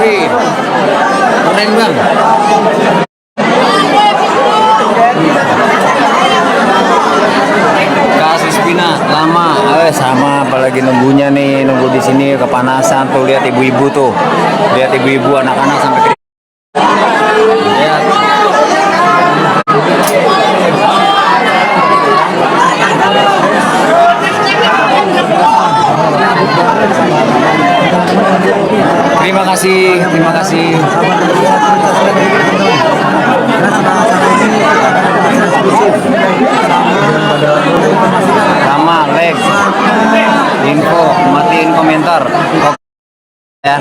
Wih, keren bang. Kasus Pina lama, sama apalagi nunggunya nih, nunggu di sini kepanasan tuh, lihat ibu-ibu tuh, lihat ibu-ibu anak-anak sampai lihat. Terima kasih, terima kasih. Sama like, info, matiin komentar. Ya,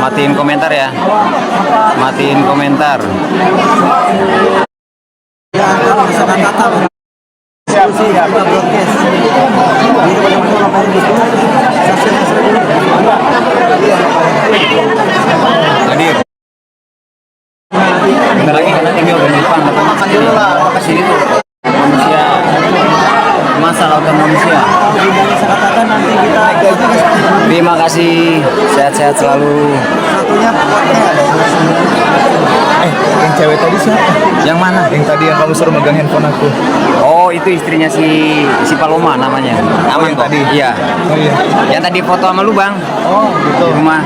matiin komentar ya, matiin komentar. Hadir. Bentar lagi karena tinggal di depan, makan dulu lah, makasih itu manusia, masalah udah manusia. Terima kasih, sehat-sehat selalu. Yang cewek tadi siapa? Yang mana? Yang tadi yang kamu suruh megang handphone aku. Oh, itu istrinya si Paloma namanya. Aman kok. Tadi. Iya. Oh iya. Yang tadi foto sama lu, Bang. Oh, gitu. Di rumah.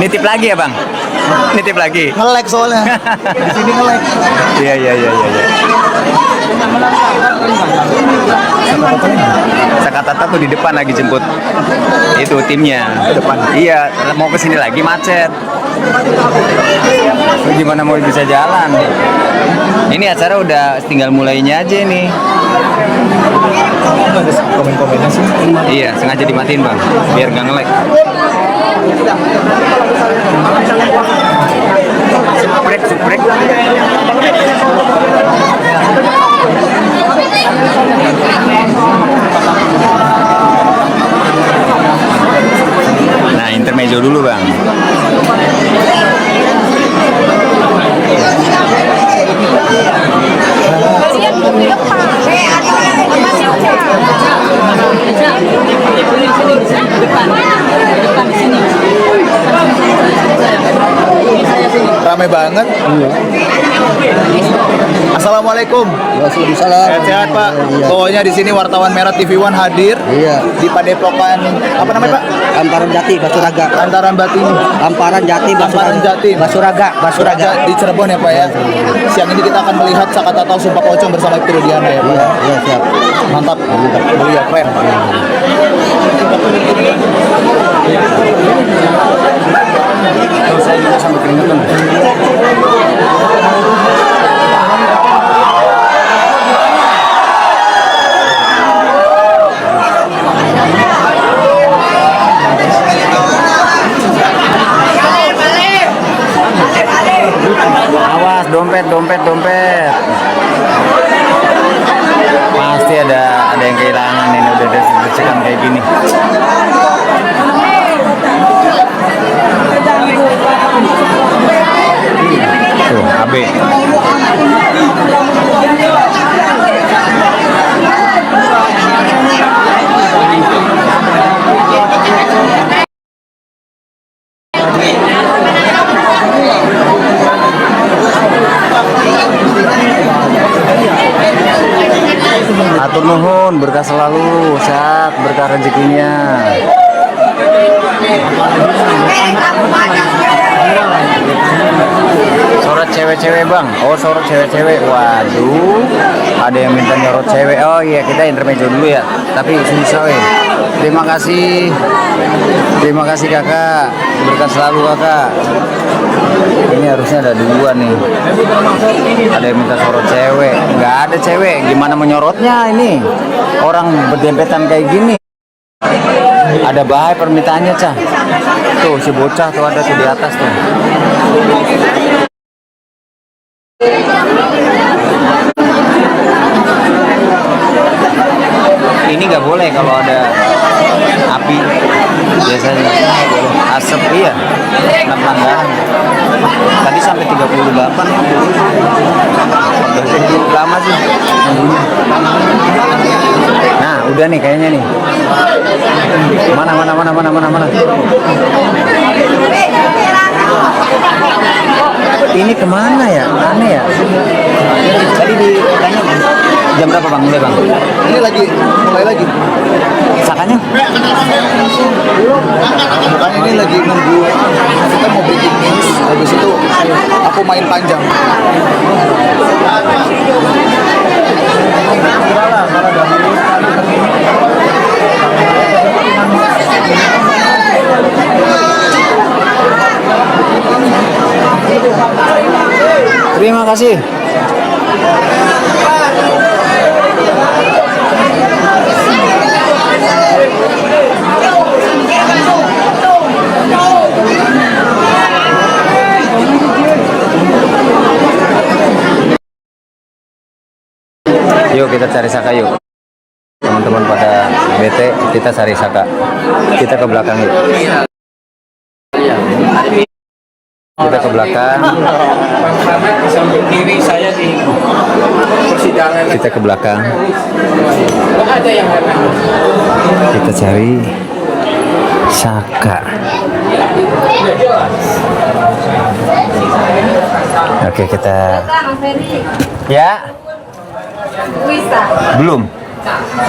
Nitip lagi ya, Bang? Nitip lagi. Nge-lag soalnya. Di sini nge-lag. Iya. Sakatata tuh di depan lagi jemput itu timnya. Ke depan. Iya, mau ke sini lagi macet. Gimana mau bisa jalan? Ini acara udah tinggal mulainya aja nih. Ada komen-komennya sih. Iya, sengaja dimatiin bang, biar nggak nge-lag. Suprek. Nah, intermezzo dulu bang. Rame banget. Iya. Assalamualaikum. Waalaikumsalam. Sehat-sehat Pak. Iya. Pokoknya di sini wartawan Merah TV One hadir. Iya. Di Padepokan apa namanya Pak? Amparan Jati, Basuraga. Antaran Batin. Amparan Jati, Amparan Jati. Basuraga. Di Cirebon ya Pak ya. Siang ini kita akan melihat Sakatata Sumpah Pocong bersama Ibtu Rudiana ya Pak. Iya, siap. Mantap. Mulia, keren. Tuh, saya juga sampai keringetan. Awas, dompet. Pasti ada yang kehilangan ini udah deg-degan kayak gini. Tuh, AB. Atur nuhun, berkah selalu, sehat, berkah rezekinya. Sorot cewek-cewek bang. Oh, sorot cewek-cewek. Waduh, ada yang minta nyorot cewek. Oh iya, kita intermezzo dulu ya. Tapi susah weh. Terima kasih kakak, berkah selalu kakak. Ini harusnya ada dua nih. Ada yang minta sorot cewek, nggak ada cewek. Gimana menyorotnya ini? Orang berdempetan kayak gini. Ada bahaya permintaannya cah. Tuh si bocah tuh ada tuh di atas tuh. Ini nggak boleh kalau ada api. biasanya asap iya 6 pelanggaran tadi sampai 38 lama sih nunggunya. Nah udah nih kayaknya nih mana ini kemana ya aneh ya tadi ditanya jam berapa bang mulai bang Ini lagi mulai lagi. sakanya Makanya ini lagi nunggu kita mau breaking news. Habis itu aku main panjang. terima kasih. Yuk kita cari Saka yuk. Teman-teman pada bete kita cari Saka. Kita ke belakang yuk. Kita ke belakang. Di samping kiri saya di persidangan. Kita ke belakang. Nggak ada yang Kita cari Saka. Oke kita. Ya. Bisa. Belum.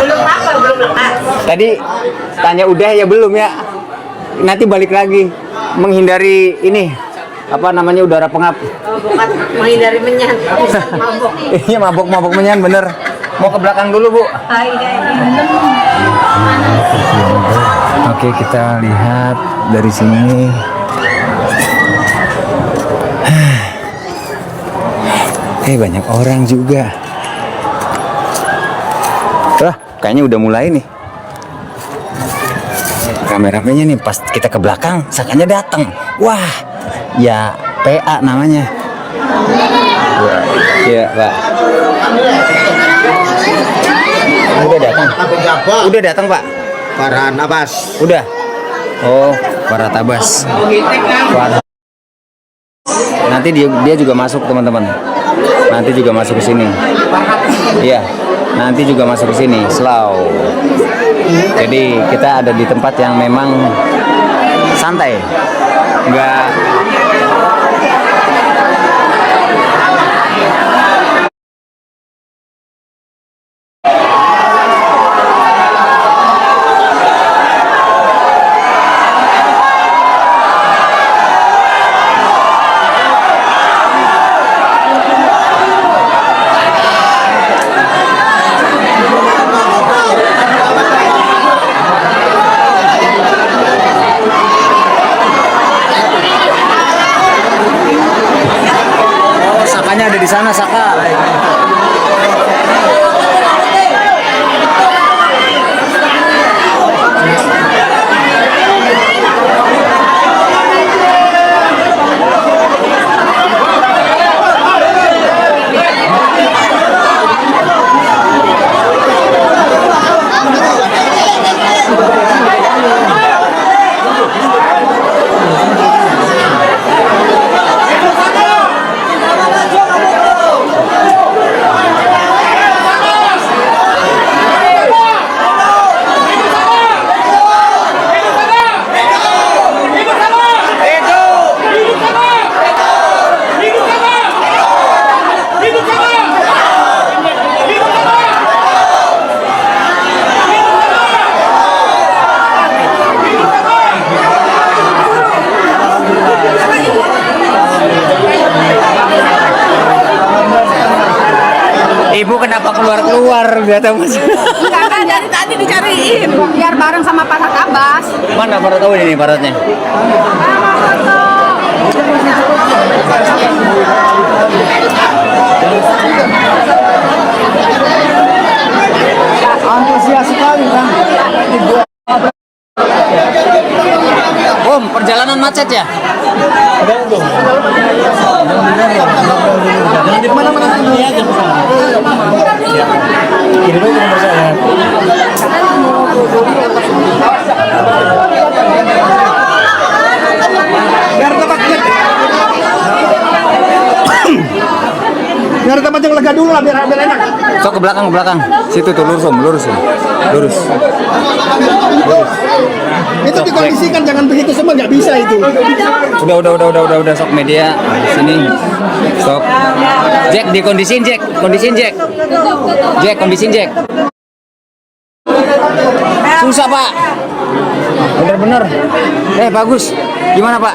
Belum apa? Belum lepas. Tadi tanya udah ya belum ya. Nanti balik lagi menghindari ini apa namanya udara pengap. Oh, bukan menghindari menyan. Bisa mabok. Iya mabok menyan bener. Mau ke belakang dulu bu. Oke kita lihat dari sini. Banyak orang juga. Wah, kayaknya udah mulai nih. Rame-ramenya nih pas kita ke belakang, Sakanya datang. Wah, ya PA namanya. Iya, Pak. Udah datang. Udah datang, Pak. Farhan Abbas. Udah. Oh, para tabas. Nanti dia juga masuk, teman-teman. Nanti juga masuk ke sini. Iya. Nanti juga masuk ke sini, slow. Jadi kita ada di tempat yang memang santai, nggak. Sakanya ada di sana, Saka. Ibu kenapa keluar-keluar? Gak tahu mas. Karena dari tadi dicariin biar bareng sama Pak Abbas. Mana para tahu ini paratnya? Antusias sekali kan. Om, perjalanan macet ya? Di mana-mana ini aja. Kirim aja nomor saya. Kita pancing lega dulu lah biar enak. Sok ke belakang, ke belakang. Situ tuh lurus om, lurus om. Lurus. Itu dikondisikan jangan begitu semua nggak bisa itu. Udah sok media sini. Stop. Jack dikondisiin Jack, kondisiin Jack. Jack kondisiin Jack. Susah pak. Bener-bener. Bagus. Gimana pak?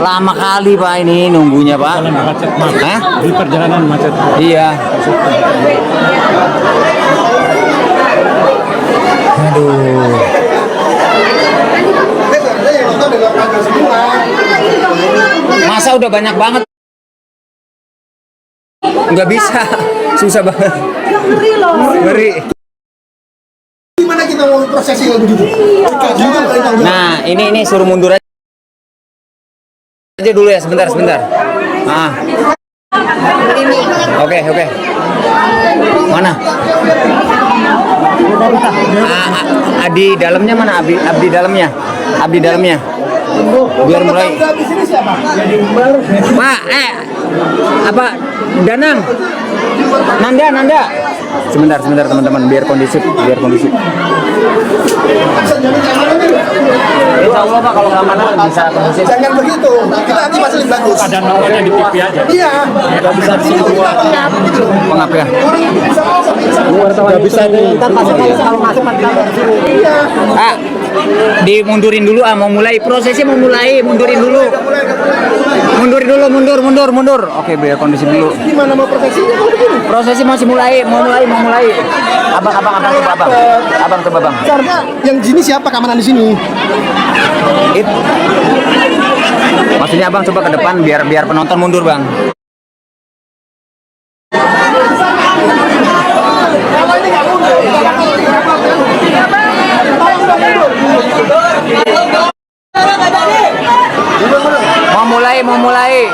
Lama kali pak ini nunggunya pak. Macet, Mas. Hah? Di perjalanan macet. Iya. Aduh. Masa udah banyak banget? Nggak bisa. Susah banget. Ngeri. Gimana kita mau prosesi kalau begitu? Nah, ini suruh mundur aja dulu ya, sebentar. Ah. Oke. Mana? Di dalamnya mana? Abdi dalamnya. Biar mulai. Pak, apa? Danang. Nanda. Sebentar teman-teman, biar kondusif. Insya Allah pak kalau keamanan bisa kondusif. Jangan begitu. Kita nanti masih lebih bagus. Ada nomornya di TV aja. Iya. Nggak bisa di sini semua. Maaf ya. Nggak bisa di. Ah, dimundurin dulu mau mulai prosesnya mundurin dulu. Mundur. Oke, biar kondisi dulu. Gimana mau prosesinya kalau begini? Prosesi masih mau mulai. Abang coba bang. Karena yang sini siapa keamanan di sini? Maksudnya abang coba ke depan biar penonton mundur bang. Mau mulai.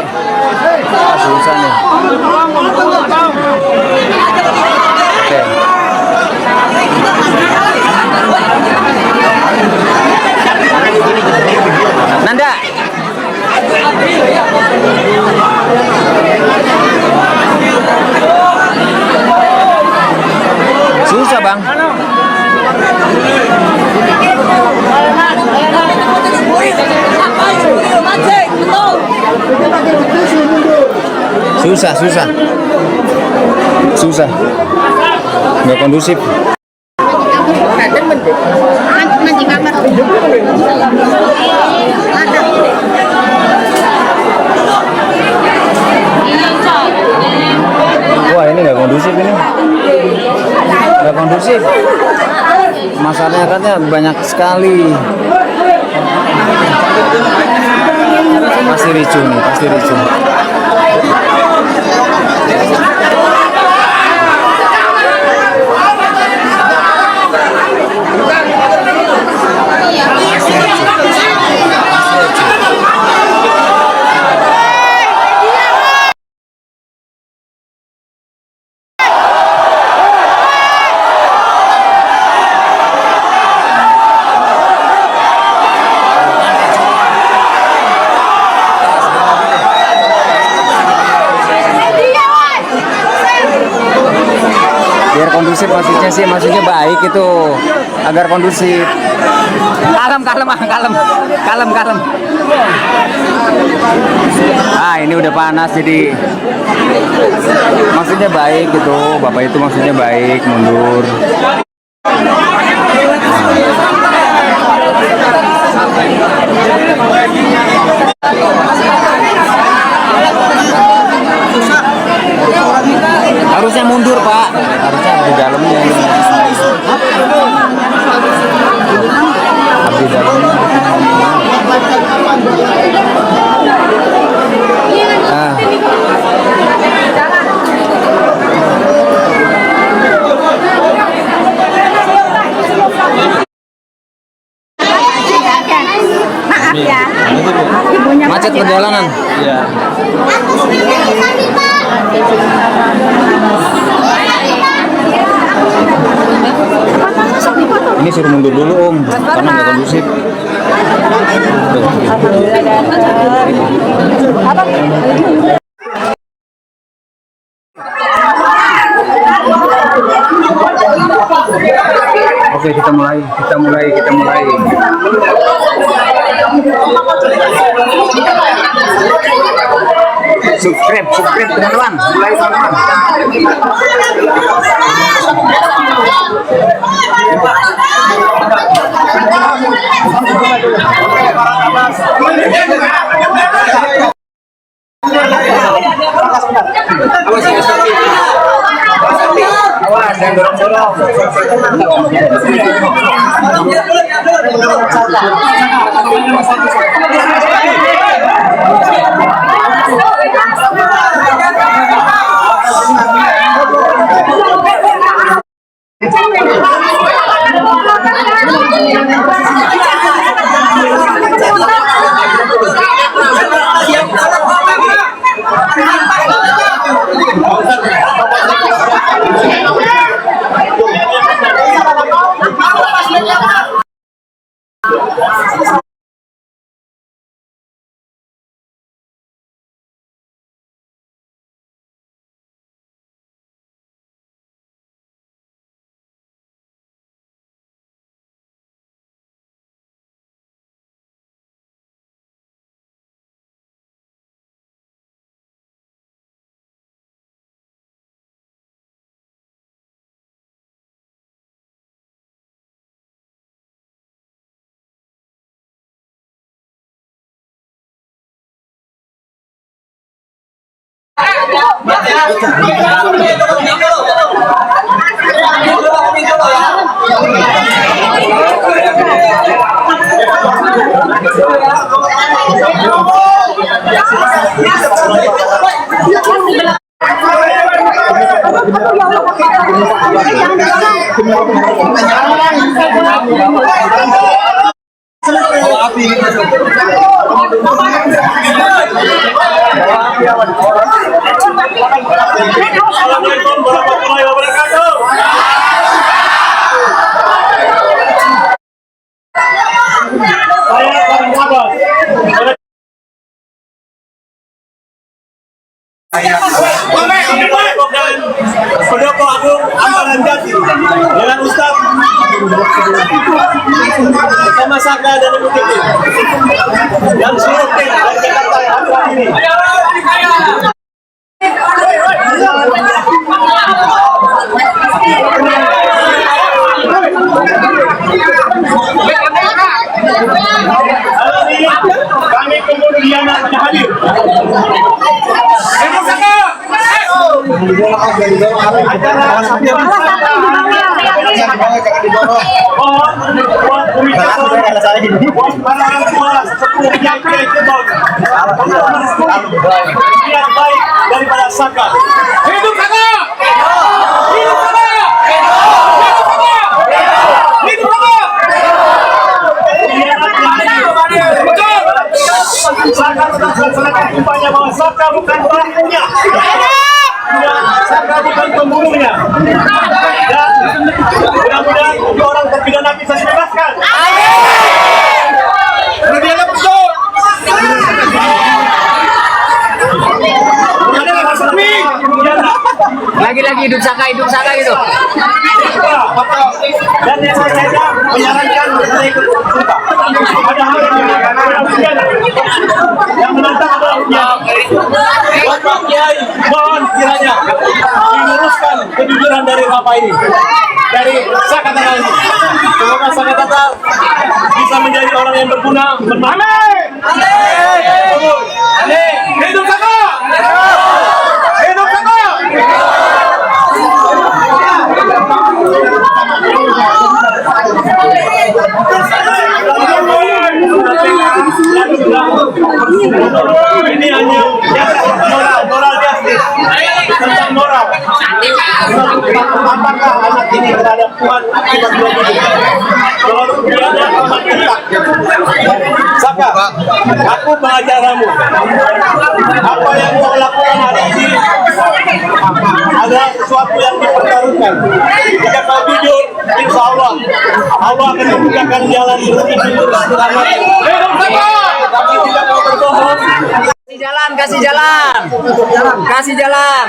Susah nih. Oke. Nanda. Susah bang. Susah. Nggak kondusif. Wah ini nggak kondusif ini. Nggak kondusif. Masalahnya katanya banyak sekali. Pasti ricuh. Biar kondusif maksudnya baik itu agar kondusif. Kalem. Ini udah panas jadi maksudnya baik gitu. Bapak itu maksudnya baik, mundur. Harusnya mundur pak, harusnya di dalamnya. Di dalamnya. Maaf ya. Macet perjalanan. Iya. Ini suruh mundur dulu om, karena nggak kondusif. Tuh. Oke, kita mulai. Subscribe teman-teman. Mulai teman-teman. Awas, jangan dorong-dorong. Assalamualaikum warahmatullahi wabarakatuh. Saya Bang Abbas. Pendopo Agung Amparan Jati dengan Ustaz bersama Saka dan Ibu Titi dan seluruh tim dari Jakarta yang hari ini. Hari ini kami kemudian hadir. Yang baik daripada Saka. Hidup Saka! Hidup Saka! Hidup Saka! Saka tetap melaksanakan upaya bahwa Saka bukan pelakunya. Saka bukan pembunuhnya. Dan mudah-mudahan untuk orang terpidana bisa dibebaskan. Berdialog betul. Lagi-lagi hidup Saka gitu. Dan yang saya menyarankan untuk ikut sumpah. Ada hal yang menantang adalah Bapak Kiai, mohon kiranya diluruskan kejujuran dari Bapak ini, dari Saka Tatal ini. Semoga Saka Tatal bisa menjadi orang yang berguna, bermanfaat. Hidup Saka! Hidup Saka! Ini hanya moral justice tentang moral. Apakah anak ini terhadap Tuhan akibat kalau dia ada kita. Saka, aku pengajaramu. Apa yang kau lakukan hari ini adalah sesuatu yang dipertaruhkan. Jika kau jujur, insya Allah akan membukakan jalan menuju selamat. Hidup Saka! Tapi tidak mau berbohong. Kasih jalan.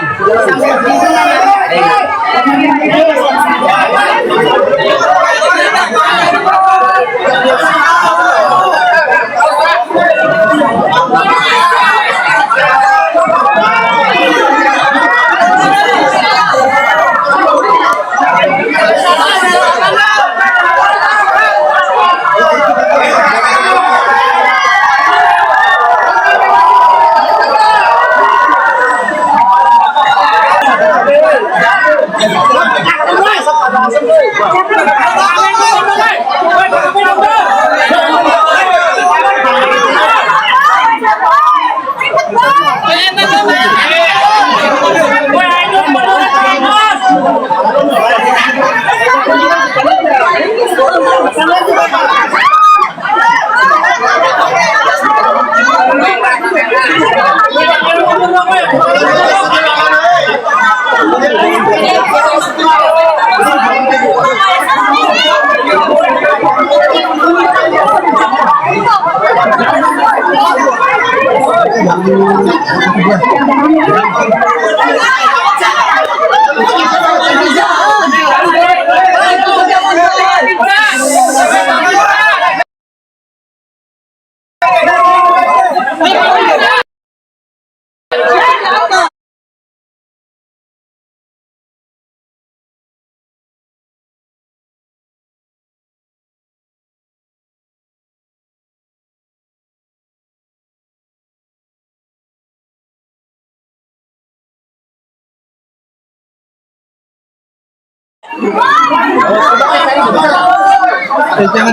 Jangan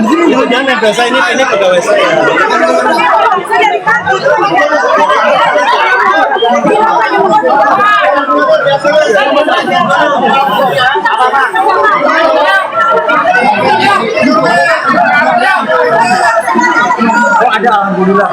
di sini, jangan nempel saya, ini pegawai saya. Oh ada, alhamdulillah.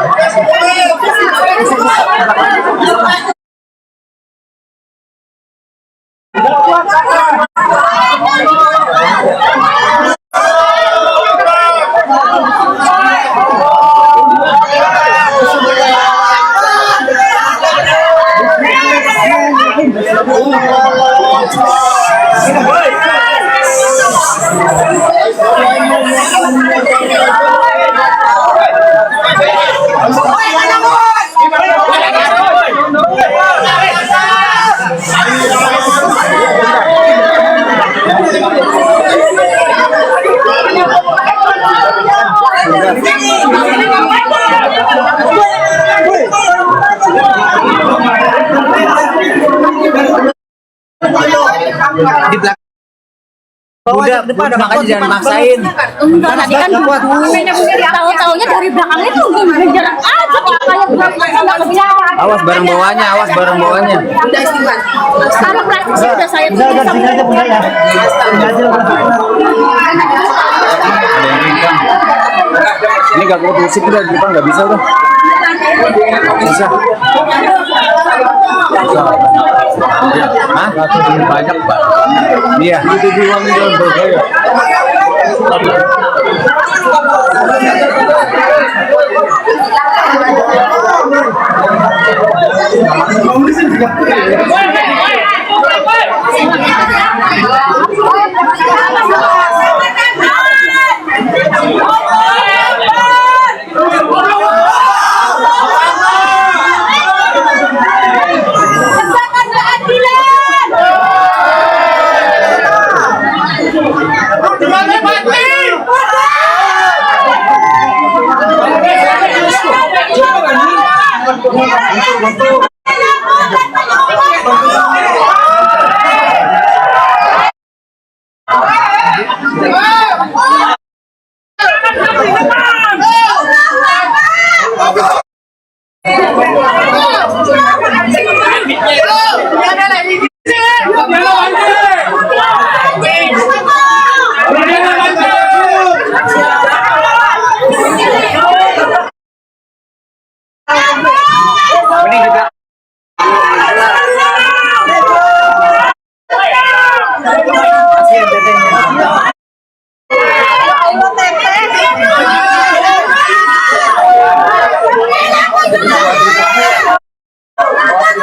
Di belakang. Udah, makanya jangan maksain. Enggak, tadi kan buat tahu-taunya dari belakang itu gimana jalan aja kayak enggak bicara. Awas bareng bawahnya, awas bareng bawahnya. Udah istimewa. Kalau plastik sih udah saya tulis sama Ada yang ringkang. Ini gak kuat musik udah di depan nggak bisa udah. Bisa. Hah? Banyak pak. Iya. Itu uang itu bergaya.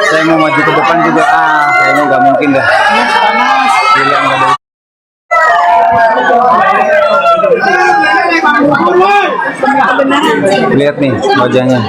Saya mau maju ke depan juga, kayaknya nggak mungkin dah. Bilang nggak ada. Lihat nih wajahnya.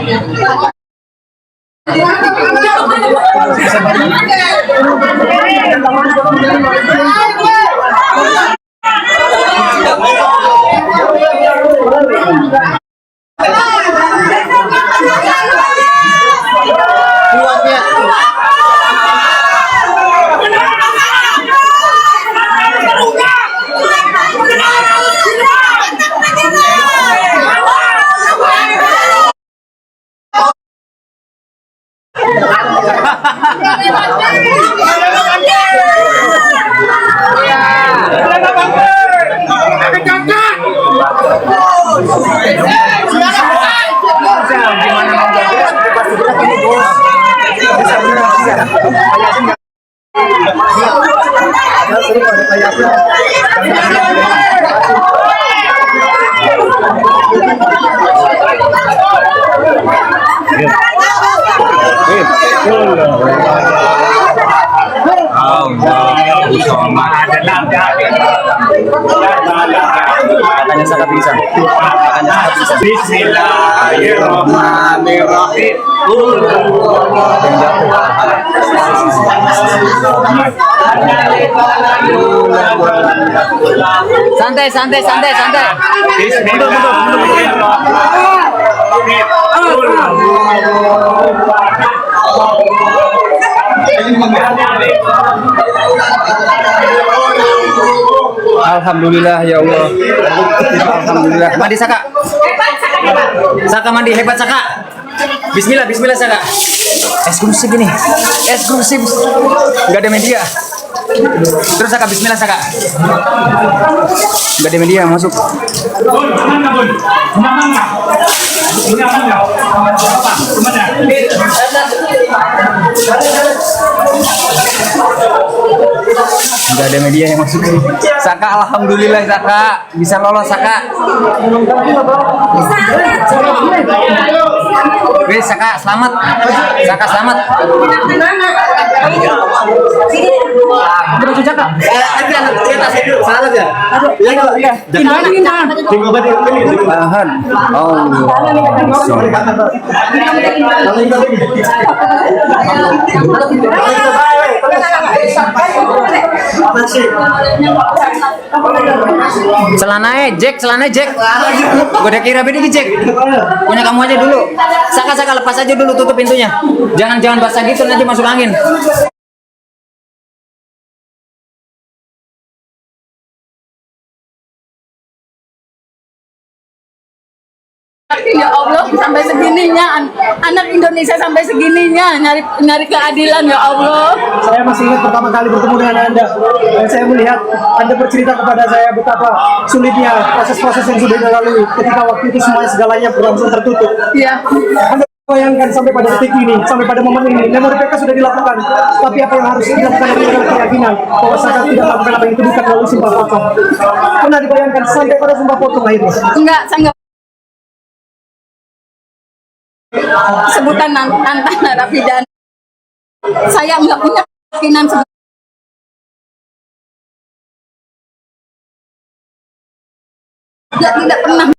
Katanya sangat bisa. Bismillahirrahmanirrahim. Santai, santai, santai, santai. Bismillahirrahmanirrahim. Alhamdulillah ya Allah. Alhamdulillah. Mandi Saka. Saka mandi hebat Saka. Bismillah, Bismillah Saka. Eksklusif ini. Eksklusif. Enggak ada media. Terus Saka, Bismillah Saka. Enggak ada media masuk. Enggak ada media yang masuk. Saka, alhamdulillah Saka bisa lolos Saka. Wes Saka selamat. Saka selamat. Berapa Saka? Salah ya? Iya kalau iya. Tahan. Oh. Sorry. Celana Jack. Gue udah kira beda Jack. Punya kamu aja dulu. Saka lepas aja dulu, tutup pintunya. Jangan basah gitu nanti masuk angin. Ya Allah, sampai segininya anak Indonesia sampai segininya nyari keadilan ya Allah. Saya masih ingat pertama kali bertemu dengan Anda dan saya melihat Anda bercerita kepada saya betapa sulitnya proses-proses yang sudah dilalui ketika waktu itu segalanya berlangsung tertutup. Iya. Anda bayangkan sampai pada detik ini, sampai pada momen ini, memori PK sudah dilakukan, tapi apa yang harus dilakukan adalah keyakinan bahwa saya tidak melakukan apa yang dituduhkan melalui sumpah pocong. Pernah dibayangkan sampai pada sumpah pocong akhirnya? Enggak, saya enggak. Sebutan antara narapidana. Saya enggak punya keyakinan tidak pernah.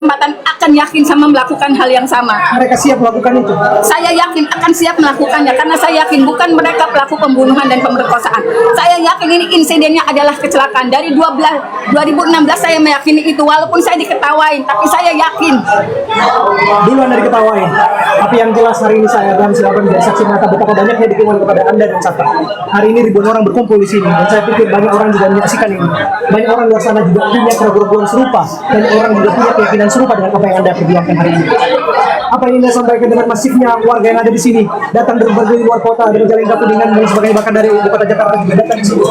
Kesempatan akan yakin sama melakukan hal yang sama. Mereka siap melakukan itu. Saya yakin akan siap melakukannya karena saya yakin bukan mereka pelaku pembunuhan dan pemerkosaan. Saya yakin ini insidennya adalah kecelakaan. Dari 2016 saya meyakini itu walaupun saya diketawain, tapi saya yakin. Dulu Anda diketawain, tapi yang jelas hari ini saya dan silakan menjadi saksi mata betapa banyaknya dukungan kepada Anda dan Saka. Hari ini ribuan orang berkumpul di sini dan saya pikir banyak orang juga menyaksikan ini. Banyak orang di luar sana juga punya keraguan serupa dan orang juga punya keyakinan serupa dengan apa yang Anda perjuangkan hari ini. Apa yang Anda sampaikan dengan masifnya warga yang ada di sini, datang dari berbagai luar kota dari Jalan Kuningan dan sebagainya, bahkan dari ibu kota Jakarta juga datang di sini.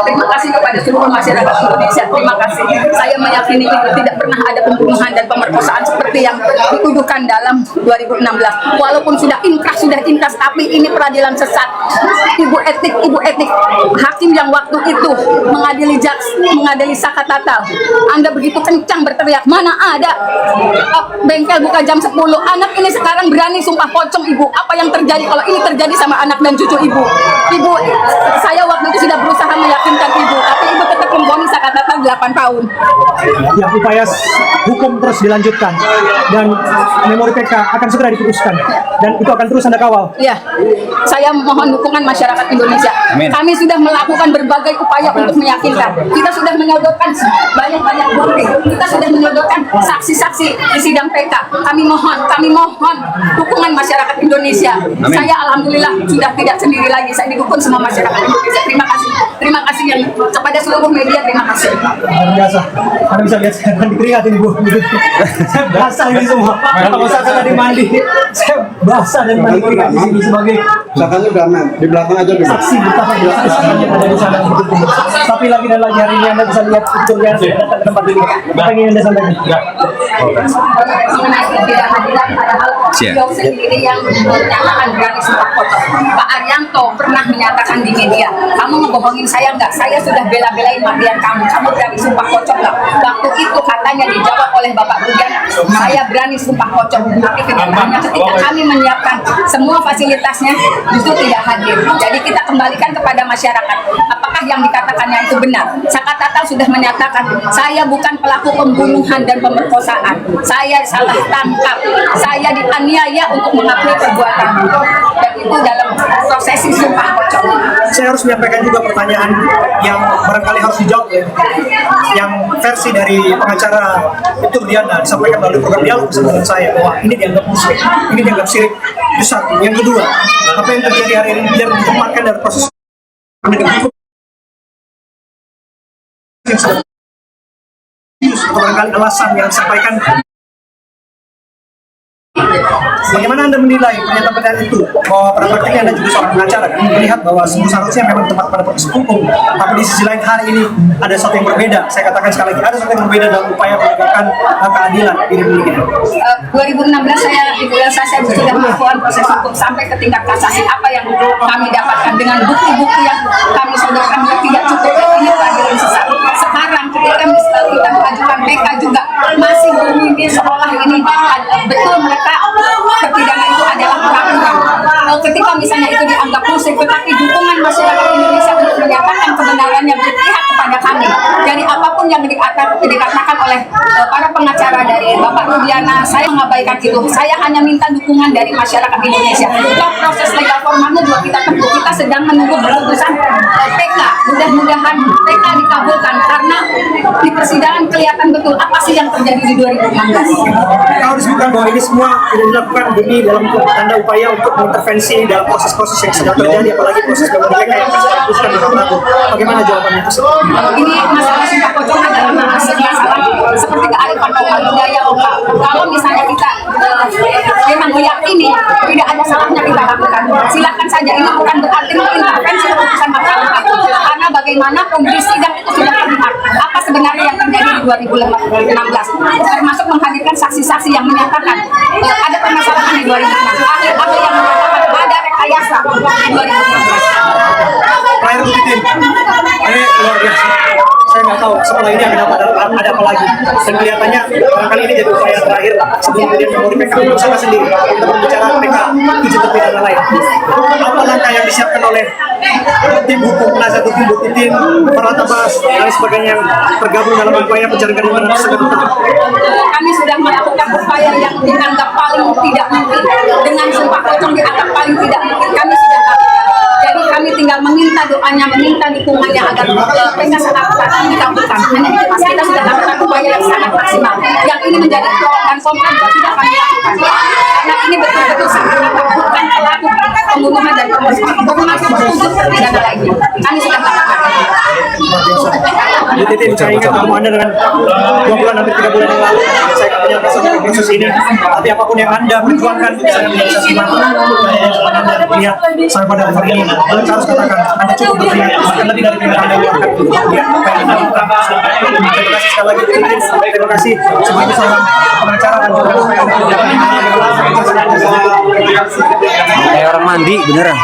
Terima kasih kepada seluruh masyarakat Indonesia. Terima kasih. Saya meyakini itu tidak pernah ada pembunuhan dan pemerkosaan seperti yang dituduhkan dalam 2016. Walaupun sudah inkrah, tapi ini peradilan sesat. Ibu etik, hakim yang waktu itu mengadili Saka Tatal. Anda begitu kencang berteriak, mana ada bengkel buka jam 10. Anak ini sekarang berani sumpah pocong Ibu. Apa yang terjadi kalau ini terjadi sama anak dan cucu Ibu? Ibu, saya waktu itu sudah berusaha meyakinkan Ibu, tapi Ibu tetap memvonis Saka Tatal 8 tahun. Ya, upaya hukum terus dilanjutkan dan memori PK akan segera diputuskan dan itu akan terus Anda kawal. Ya, saya mohon dukungan masyarakat Indonesia. Amin. Kami sudah melakukan berbagai upaya untuk meyakinkan. Kita sudah menyodorkan banyak bukti. Kita sudah menyodorkan saksi-saksi di sidang PK. Kami mohon dukungan masyarakat Indonesia. Amin. Saya alhamdulillah sudah tidak sendiri lagi. Saya didukung semua masyarakat Indonesia. Terima kasih yang kepada seluruh media. Terima kasih. Luar biasa. Anda bisa lihat saya tadi keringat ini Bu. Saya basah ini semua. Kalau saya tadi mandi, saya basah dan mandi keringat di sini sebagai Belakangnya udah aman, di belakang aja udah. saksi betapa kesaksian yang ada di sana. Tapi lagi dan lagi hari ini Anda bisa lihat picture-nya datang ke tempat ini. Apa yang ingin Anda sampaikan? Mengenai ketidakadilan padahal beliau sendiri yang menyatakan berani sumpah pocong. Pak Arianto pernah menyatakan di media, kamu ngebohongin saya nggak? Saya sudah bela-belain matian kamu berani sumpah pocong nggak? Waktu itu katanya dijawab oleh Bapak Rudiana, saya berani sumpah pocong. Tapi kenyataannya ketika kami menyiapkan semua fasilitasnya justru tidak hadir. Jadi kita kembalikan kepada masyarakat. Apakah apakah yang dikatakannya itu benar? Sakatatal sudah menyatakan saya bukan pelaku pembunuhan dan pemerkosaan. Saya salah tangkap. Saya dianiaya untuk mengakui perbuatan. Dan itu dalam prosesi sumpah pocong. Saya harus menyampaikan juga pertanyaan yang barangkali harus dijawab ya. Yang versi dari pengacara itu Diana disampaikan melalui program dialog bersama dengan saya bahwa ini dianggap musyrik, ini dianggap syirik. Itu satu. Yang kedua, apa yang terjadi hari ini biar ditempatkan dari proses penegakan hukum atau barangkali alasan yang disampaikan. Bagaimana Anda menilai pernyataan itu bahwa pada praktiknya Anda juga seorang pengacara kan melihat bahwa seharusnya memang tempat pada proses hukum, tapi di sisi lain hari ini ada sesuatu yang berbeda. Saya katakan sekali lagi ada sesuatu yang berbeda dalam upaya penegakan keadilan di Republik ini. 2016 saya Ibu Elsa saya sudah melakukan proses hukum sampai ke tingkat kasasi. Apa yang kami dapatkan dengan bukti-bukti yang kami sodorkan juga tidak cukup, ini peradilan sesat. Sekarang ketika kita mengajukan PK juga masih bermimpi seolah ini betul mereka persidangan itu adalah pura-pura. Ketika misalnya itu dianggap musik, tetapi dukungan masyarakat Indonesia untuk menyatakan kebenarannya berpihak kepada kami. Jadi apapun yang dikatakan oleh para pengacara dari Bapak Rudiana, saya mengabaikan itu. Saya hanya minta dukungan dari masyarakat Indonesia. Kalau proses legal formalnya juga kita tempuh. Kita sedang menunggu keputusan PK. Mudah-mudahan PK dikabulkan karena di persidangan kelihatan betul apa sih yang terjadi di 2016. Kalau disebutkan bahwa ini semua tidak dilakukan demi dalam tanda upaya untuk mengintervensi dalam proses-proses yang sedang terjadi, apalagi proses PK yang diputuskan dengan Prabowo. Bagaimana jawabannya itu? Ini masalah sumpah pocong adalah masalah seperti kearifan lokal budaya lokal. Kalau misalnya kita memang meyakini tidak ada salahnya kita lakukan, silakan saja. Ini bukan berarti mengintervensi keputusan mahkamah itu, karena bagaimana kondisi sidang itu sudah terlihat apa sebenarnya yang terjadi di 2016, termasuk menghadirkan saksi-saksi yang menyatakan ada permasalahan di 2016, ahli-ahli yang menyatakan ada rekayasa di 2016. Terakhir Bu Titin, ini luar biasa. Saya nggak tahu setelah ini ada apa lagi. Dan kelihatannya barangkali ini jadi upaya terakhir sebelum kemudian memori PK bersama sendiri untuk berbicara PK 7 terpidana lain. Apa langkah yang disiapkan oleh tim hukum, penasihat hukum Bu Titin, para tabas, dan lain sebagainya yang tergabung dalam upaya pencarian keadilan tersebut? Kami sudah melakukan upaya yang dianggap paling tidak mungkin. Dengan sumpah pocong dianggap paling tidak mungkin. Kami sudah lakukan. Jadi kami tinggal meminta doanya, meminta dukungannya agar PK sekarang dikabulkan. Hanya itu mas, kita sudah lakukan upaya yang sangat maksimal. Yang ini menjadi pro dan kontra juga tidak kami lakukan. Karena ini betul-betul sangat bukan pelaku pembunuhan dan pemerkosaan. Termasuk untuk terpidana lainnya. Kami sudah lakukan. Bu Titin, saya ingat ketemu Anda dengan 2 bulan hampir 3 bulan yang lalu. Saya akan menyampaikan tentang proses ini. Tapi apapun yang Anda perjuangkan, saya menjadi saksi mata. Anda lihat sampai pada hari ini. Saya harus katakan, Anda cukup berpihak. Bahkan lebih dari pihak Anda luarkan. Terima kasih sekali lagi. Terima kasih sebagai seorang pengacara dan juga Kayak orang mandi beneran.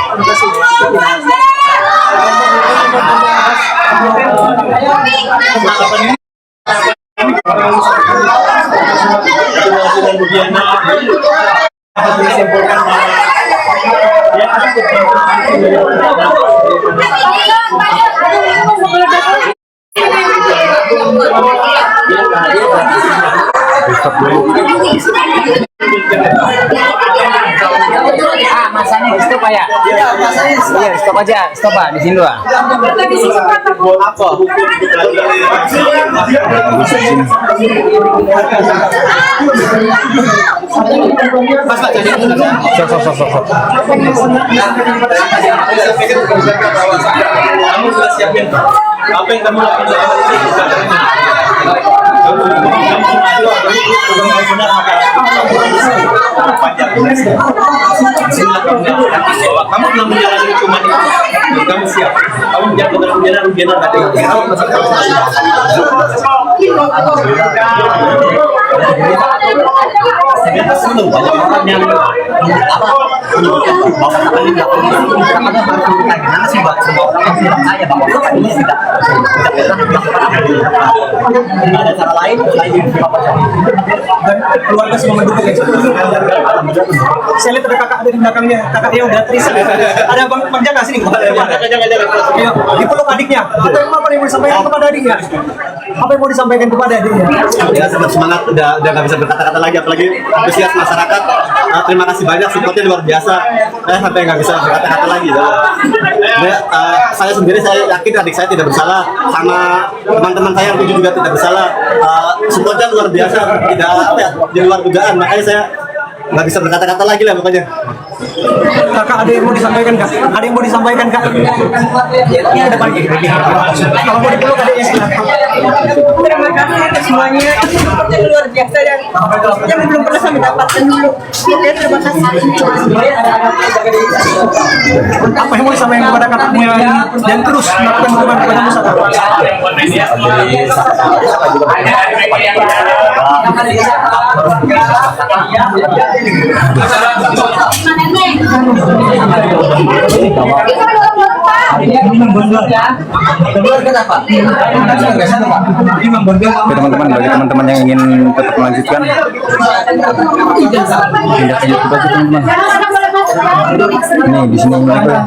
Masanya di stop ya? Iya, stop aja, stop Pak, di sini dulu. Sok. Kamu sudah siapin apa yang kamu lakukan kamu telah menjalani hukuman itu, kamu siap, kamu menjalankan Rudiana tadi. Ternyata sebelum banyak orang yang apa gimana sih buat semua orang yang bilang saya bahwa ini tidak ada cara lain selain apa dan keluarga semua mendukung Saya lihat ada kakak di belakangnya, kakaknya udah terisa. Ada bang jaga sini. Ayo, dipeluk adiknya. Apa yang mau disampaikan kepada adiknya? Apa yang mau disampaikan kepada adiknya? Ya tetap semangat, udah nggak bisa berkata-kata lagi, apalagi antusias masyarakat. Terima kasih banyak, supportnya luar biasa. Sampai nggak bisa berkata-kata lagi. Saya sendiri, saya yakin adik saya tidak bersalah, sama teman-teman saya yang juga tidak bersalah. Supportnya luar biasa, tidak apa ya, di luar dugaan. Makanya saya nggak bisa berkata-kata lagi lah pokoknya. Kakak ada yang mau disampaikan kak? Ada yang mau disampaikan kak? Ini ada pagi. Kalau mau dipeluk adiknya silakan. Terima kasih untuk semuanya. Ini seperti luar biasa yang belum pernah saya dapatkan dulu. Oke, terima kasih. Apa yang mau disampaikan kepada kakakmu yang terus melakukan hubungan kepada Saka? Oke teman-teman, bagi teman-teman yang ingin tetap melanjutkan pindah ke YouTube aja teman-teman. Nih di sini juga.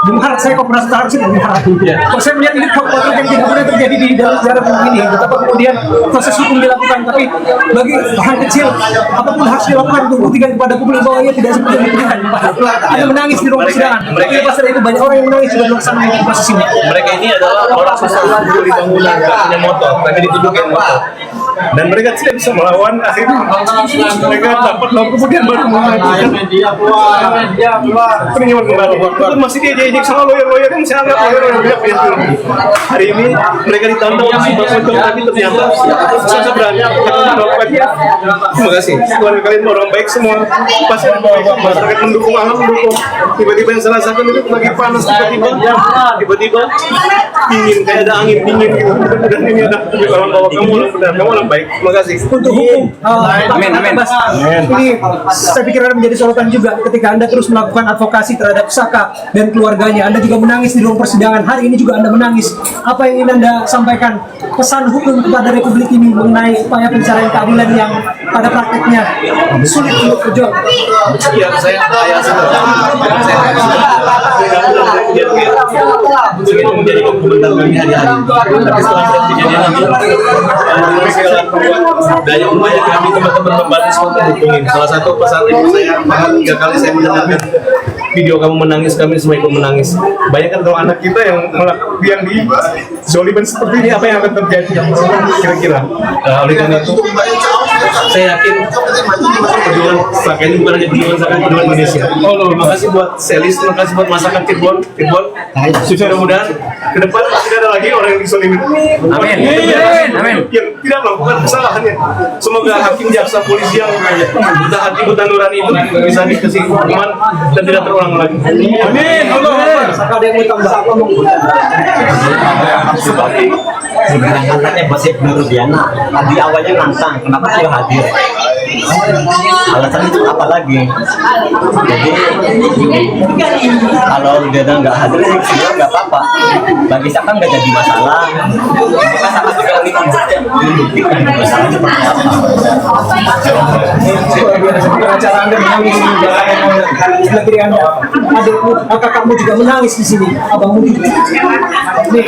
Bung Har, saya kok merasa terharu sih Bung Har. Kok saya melihat ini kok yang tidak pernah terjadi di dalam sejarah begini, betapa kemudian proses hukum dilakukan, tapi bagi hal kecil apapun harus dilakukan untuk buktikan kepada publik bahwa ia tidak seperti yang dibuktikan. Ada menangis di ruang persidangan. Tapi pasal itu banyak orang yang menangis juga melaksanakan di proses ini. Mereka ini adalah orang susah di bangunan, gak punya motor, tapi dituduhkan motor. Dan mereka tidak bisa melawan, akhirnya mereka dapat lalu kemudian baru mengajukan peninjauan kembali. Itu masih diejek sama lawyer yang saya anggap lawyer yang tidak punya film. Hari ini mereka ditantang oleh Bang Pocong, tapi ternyata saya berani melakukan. Terima kasih. Keluarga kalian orang baik semua. Pasti masyarakat mendukung, alam mendukung. Tiba-tiba yang saya rasakan itu lagi panas, tiba-tiba dingin, kayak ada angin dingin gitu. Dan ini ada kawan bawa kamu orang baik. Terima kasih. Untuk hukum, Amin, amin. Ini saya pikir akan menjadi sorotan juga ketika Anda terus melakukan advokasi terhadap Saka dan keluarganya. Anda juga menangis di ruang persidangan. Hari ini juga Anda menangis. Apa yang ingin Anda sampaikan? Pesan hukum kepada Republik ini mengenai upaya pencarian keadilan yang pada prakteknya sulit untuk berjuang. Iya, saya begitu menjadi komentar kami hari-hari. Tapi setelah kejadian ini, segala daya upaya kami teman-teman membantu untuk hubungin. Salah satu pesan ibu saya, 3 kali saya mendengarkan video kamu menangis, kami semua ikut menangis. Bayangkan kalau anak kita yang di zoliman seperti ini, apa yang akan terjadi kira-kira. Oleh karena itu, saya yakin perjuangan Saka ini bukan hanya perjuangan Indonesia. Terima kasih buat Selis, terima kasih buat masyarakat Cirebon. Mudah-mudahan ke depan tidak ada lagi orang yang disolimin. Amin. Amin. Yang tidak melakukan kesalahannya. Semoga hakim, jaksa, polisi yang buta hati, buta nurani itu bisa dikasih hukuman dan tidak terulang lagi. Amin. Allah. Saka ada yang mau tambah apa? Sebagai sebenarnya masih menurut Diana, tadi awalnya nantang, kenapa dia hadir? Alasan itu apa lagi? Jadi kalau dia nggak hadir, sebenarnya nggak apa-apa. Bagi Saka nggak jadi masalah. Kita sama juga membuktikan masalah seperti apa. Pengacara Anda menangis di negeri Anda. Adikmu, kakakmu juga menangis di sini. Abangmu juga. Nih,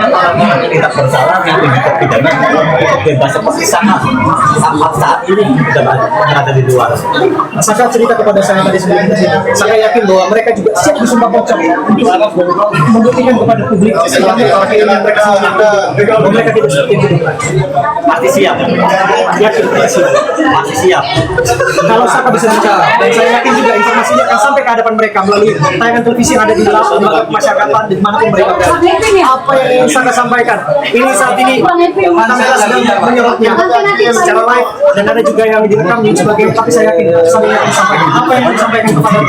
Karena orang yang tidak bersalah yang tidak pidana bebas seperti Saka sampai saat ini sudah ada di luar. Saka cerita kepada saya tadi sebelumnya. Saya yakin bahwa mereka juga siap disumpah pocong untuk membuktikan kepada publik bahwa keinginan mereka bahwa mereka tidak seperti itu. Pasti siap. Yakin Pasti siap. kalau Saka bisa bicara, dan saya yakin juga informasinya akan sampai ke hadapan mereka melalui tayangan televisi yang ada di dalam lembaga pemasyarakatan di dimanapun mereka berada. Apa yang ingin Saka sampaikan? Ini saat ini Kamera sedang menyorotnya. secara live dan ada juga yang direkam dan sebagainya. Tapi saya yakin saya akan sampaikan apa yang disampaikan kepada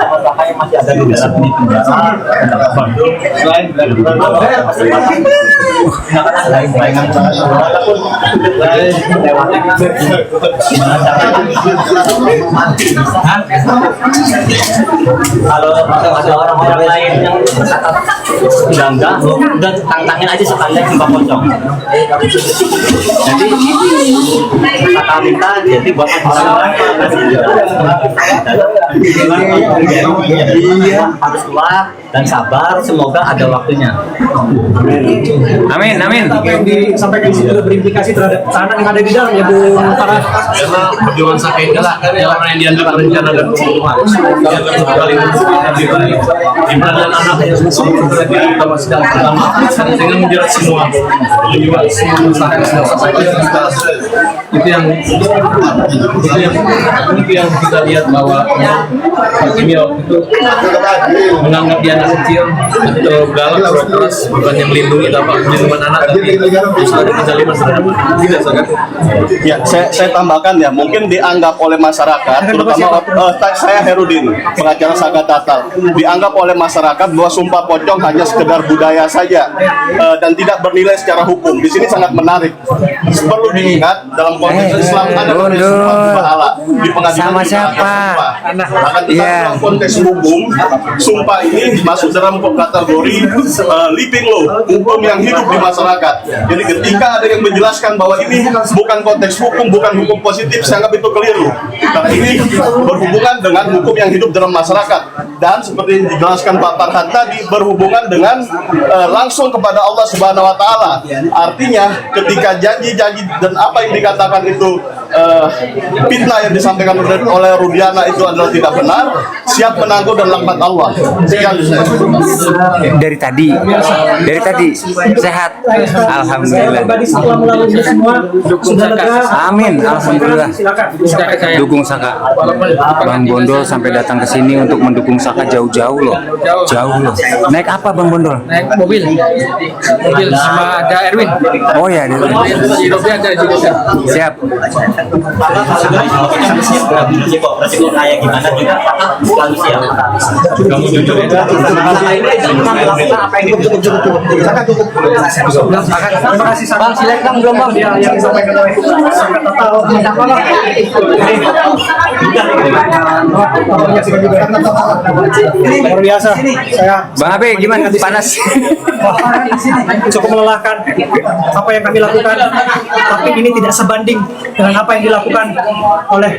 apakah yang masih ada di dalam ini penjara selain dari kalau ada orang-orang lain yang enggak udah tantangin aja sekalian Sumpah Pocong. Jadi kata minta jadi buat orang-orang harus kuat dan sabar, semoga ada waktunya. Amin, amin. apa yang disampaikan di situ berimplikasi terhadap tahanan yang ada di dalam ya Bu Farah. Karena perjuangan sakit adalah orang yang dianggap berencana dan pembunuhan, dianggap sekali di peradilan anak kita masih dalam pertama dengan menjerat semua menjual semua masyarakat itu yang kita lihat bahwa Hakimi waktu itu menganggap dia anak kecil atau galak keras bukannya melindungi melindungi anak tapi justru ada kezaliman tidak sangat. Ya, saya tambahkan ya, mungkin dianggap oleh masyarakat, terutama saya Herudin, pengacara Saga Tatal, dianggap oleh masyarakat bahwa Sumpah Pocong hanya sekedar budaya saja dan tidak bernilai secara hukum. Di sini sangat menarik. Perlu diingat dalam konteks Islam ada pahala di pengadilan sama siapa? Akan tetapi dalam konteks hukum, sumpah ini masuk dalam kategori living law, hukum yang hidup di masyarakat. Jadi ketika ada yang menjelaskan bahwa ini bukan konteks hukum, bukan hukum positif, saya anggap itu keliru. Karena ini berhubungan dengan hukum yang hidup dalam masyarakat. Dan seperti yang dijelaskan Pak Farhan tadi, berhubungan dengan langsung kepada Allah Subhanahu wa Ta'ala. Artinya, ketika janji-janji dan apa yang dikatakan itu fitnah yang disampaikan oleh Rudiana itu adalah tidak benar, siap menanggung dan laknat Allah. Sekian saya. Dari tadi sehat, alhamdulillah. Setelah melalui ini semua sudah lega. Amin, alhamdulillah. Silakan. Dukung Saka. Bang Bondol sampai datang ke sini untuk mendukung Saka jauh-jauh loh. Jauh loh. Naik apa Bang Bondol? Naik mobil sama ada Erwin. Oh ya, ada. Ada juga. Siap. Resiko kayak gimana juga selalu siap. Kamu jujur ya. Apa yang Terima kasih Bang, silakan belum Bang yang disampaikan oleh Saga Tatal. Luar biasa. Saya Bang Abe gimana? Panas. cukup melelahkan apa yang kami lakukan, tapi ini tidak sebanding dengan apa yang dilakukan oleh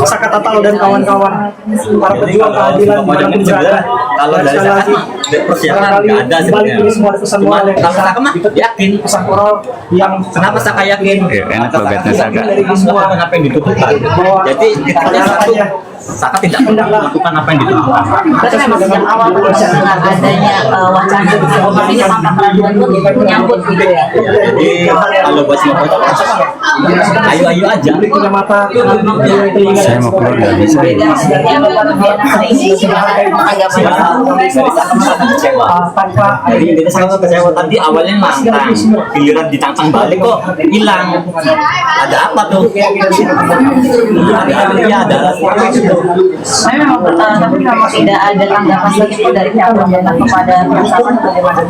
Saga Tatal dan kawan-kawan para pejuang keadilan dimanapun berada. Kalau dari Sekali sana lagi, persiapan barangkali nggak ada dibalik ini semua ada pesan moral Kalau Saka mah yakin. pesan moral yang Kenapa Saka yakin? Enak logatnya Saka. Dari semua kenapa yang ditutupan. Jadi kita satu Saka tidak melakukan apa yang ditutupan. Berarti memang sejak awal dengan adanya wacana ini maka peradilan pun menyambut gitu ya. Jadi kalau buat Sumpah Pocong ayo aja. punya mata, Saya mau keluar nggak bisa. Beda sebenarnya ini agak Kecewa. Jadi kita sangat kecewa tadi awalnya nantang, giliran ditantang balik kok hilang. Ada apa tuh? Ada Saya memang tapi kalau tidak ada tanggapan sedikit dari pihak pemerintah kepada perasaan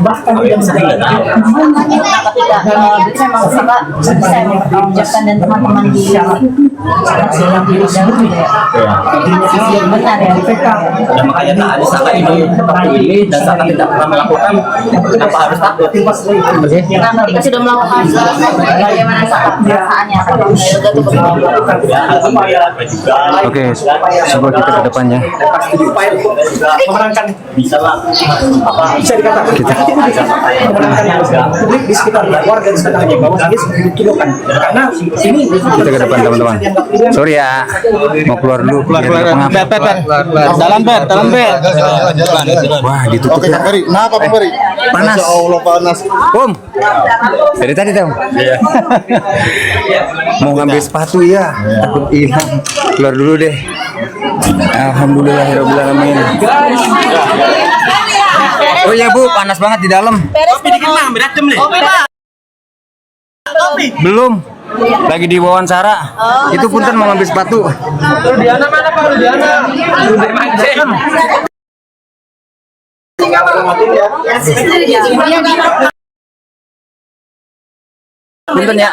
bahkan saya nggak tahu. nah ketika itu memang saya mempertanggungjawabkan dan teman-teman di sidang di dahulu ya benar ya Dan makanya tak ada Saka ini seperti ini dan Saka tidak pernah melakukan, kenapa harus takut? nah ketika sudah melakukan bagaimana perasaannya Oke, coba kita ke depannya. memenangkan Bisa lah. bisa dikatakan memenangkan publik di sekitar warga di sekitarnya bahwa dia sudah dituduhkan karena ini Kita ke depan teman-teman. Sorry ya, mau keluar dulu. Dalam bed. Wah, ditutup. Oke, Pak Ferry. Kenapa Pak Ferry? Panas. Masya Allah panas. Om, dari tadi Tom. Mau ngambil sepatu ya, takut hilang. Keluar dulu deh. Alhamdulillahirobbilalamin. Oh iya Bu, panas banget di dalam. beres Belum. Lagi di wawancara. Itu punten mau ngambil sepatu. Rudiana mana Pak Rudiana? Dari mancing. Punten ya.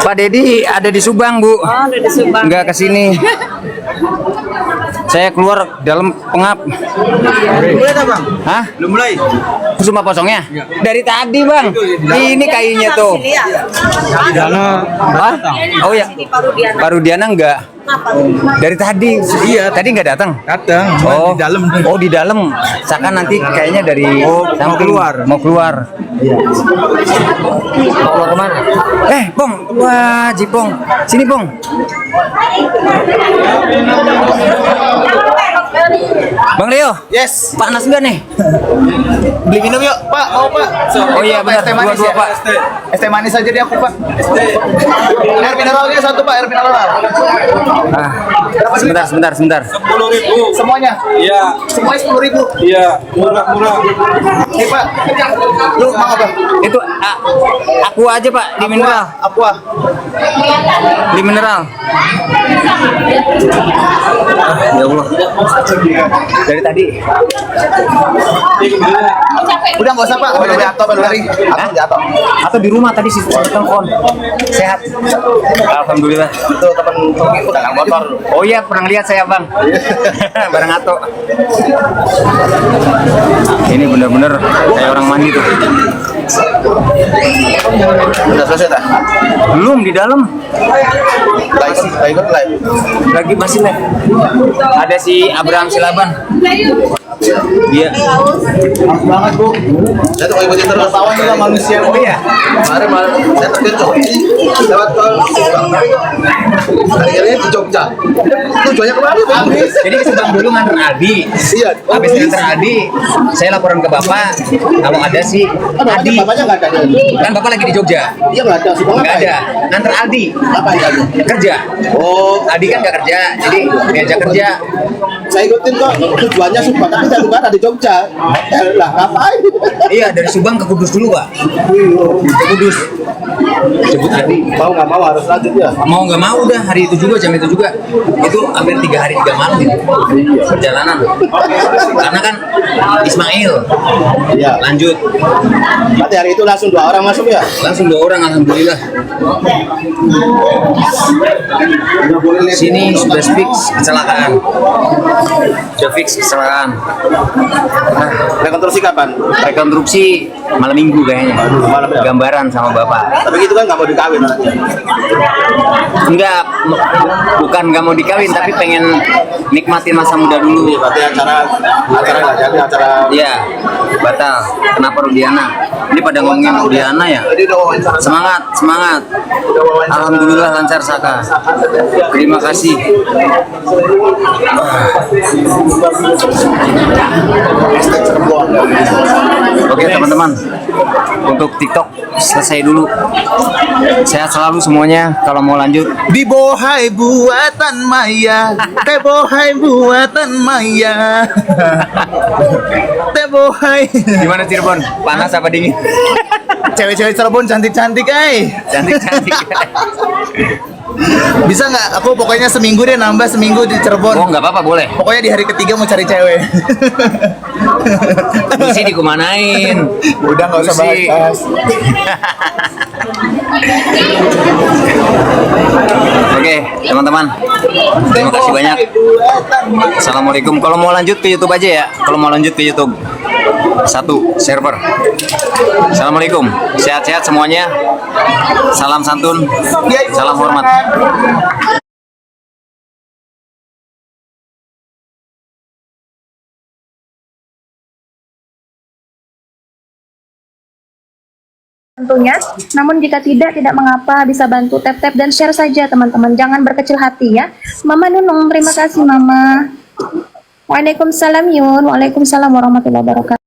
Pak Dedi ada di Subang, Bu. ada di Subang. Nggak ke sini. Saya keluar dalam pengap. Mulai tak bang? Hah? Belum mulai. Sumpah kosongnya? Dari tadi, Bang. Ini kayunya tuh. Hah? Oh ya. Pak Rudiana enggak? Dari tadi. Iya, tadi nggak datang. Datang. Oh, Di dalam. Oh, di dalam. Saka nanti kayaknya dari mau keluar. Mau keluar. Mau keluar kemana? Bong. Wah, Jipong. Sini, Bong. Bang Leo. Yes. Panas nggak nih? Beli minum yuk, Pak. Mau Pak? Oh iya, benar. Es teh manis Dua-dua, ya? Pak. Es teh manis aja deh aku, Pak. Air mineralnya satu, Pak. Air mineral. Sebentar. 10.000. Semuanya. Iya. Semuanya 10.000. Iya. Murah. Nih, Pak. Lu mau apa? Itu aku aja, Pak, di mineral. Aqua. Di mineral. Ya Allah. Dari tadi. Udah nggak usah, Pak. Udah jatuh, baru lari. Hah? Jatuh. Atau di rumah tadi sih telepon. Sehat. Alhamdulillah. Itu teman itu dagang motor. Oh iya, pernah lihat saya, Bang. Bareng Ato. Ini bener-bener kayak orang mandi tuh. Udah selesai dah. Belum di dalam. Lagi Masih live. Ada si Abraham Silaban. Iya. Harus banget, Bu. Saya tuh ikutin terus tawan juga manusia. Oh iya. Kemarin malam saya terkecoh lewat tol. Akhirnya di Jogja. Tujuannya kemana, Pak? Habis. Jadi ke Subang dulu nganter Adi. Iya. Habis nganter Adi, saya laporan ke Bapak. Kalau ada si Adi. Bapaknya nggak ada. Kan Bapak lagi di Jogja. Iya nggak ada. Subang Nggak ada. Nganter Aldi. Apa ya? Kerja. Oh, Adi kan nggak kerja, jadi diajak kerja. saya ikutin kok. Tujuannya Subang, tapi saya bukan ada di Jogja. Lah ngapain? Iya, dari Subang ke Kudus dulu, Pak. Ke Kudus. Jemput Adi. Mau nggak mau harus lanjut ya. Mau nggak mau udah hari itu juga, jam itu juga. Itu hampir 3 hari 3 malam gitu. Perjalanan. Karena kan Ismail. Iya. Lanjut. Berarti hari itu langsung 2 orang masuk ya? Langsung 2 orang, alhamdulillah. Sini sudah fix kecelakaan. Sudah fix kecelakaan. Rekonstruksi kapan? Rekonstruksi malam minggu kayaknya. Malam ya? Gambaran sama Bapak. Tapi itu kan nggak mau dikawin anaknya. Enggak, bukan nggak mau dikawin, tapi pengen nikmatin masa muda dulu. Berarti acara nggak jadi, acara. Iya, batal. Kenapa Rudiana? Ini pada ngomongin Rudiana ya? Jadi udah wawancara. Semangat. Udah wawancara. Alhamdulillah lancar, Saka. Terima kasih. Oke teman-teman, untuk TikTok selesai dulu. Sehat selalu semuanya. Kalau mau lanjut, Di bohai buatan Maya, teh bohai buatan Maya, teh bohai. gimana Cirebon? Panas apa dingin? Cewek-cewek Cirebon cantik-cantik, Cantik-cantik. Bisa nggak? Aku pokoknya seminggu deh, nambah seminggu di Cirebon. Oh nggak apa-apa, boleh. Pokoknya di hari ketiga mau cari cewek. Busi dikumanain. Udah nggak usah Busi. bahas. Oke, teman-teman. Terima kasih banyak. Assalamualaikum. Kalau mau lanjut ke YouTube aja ya. Kalau mau lanjut ke YouTube. 1 server. Assalamualaikum. Sehat-sehat semuanya. Salam santun. Salam hormat. Tentunya, namun jika tidak mengapa, bisa bantu tap-tap dan share saja teman-teman, jangan berkecil hati ya. Mama Nunung, terima kasih Mama. Waalaikumsalam Yun, waalaikumsalam warahmatullahi wabarakatuh.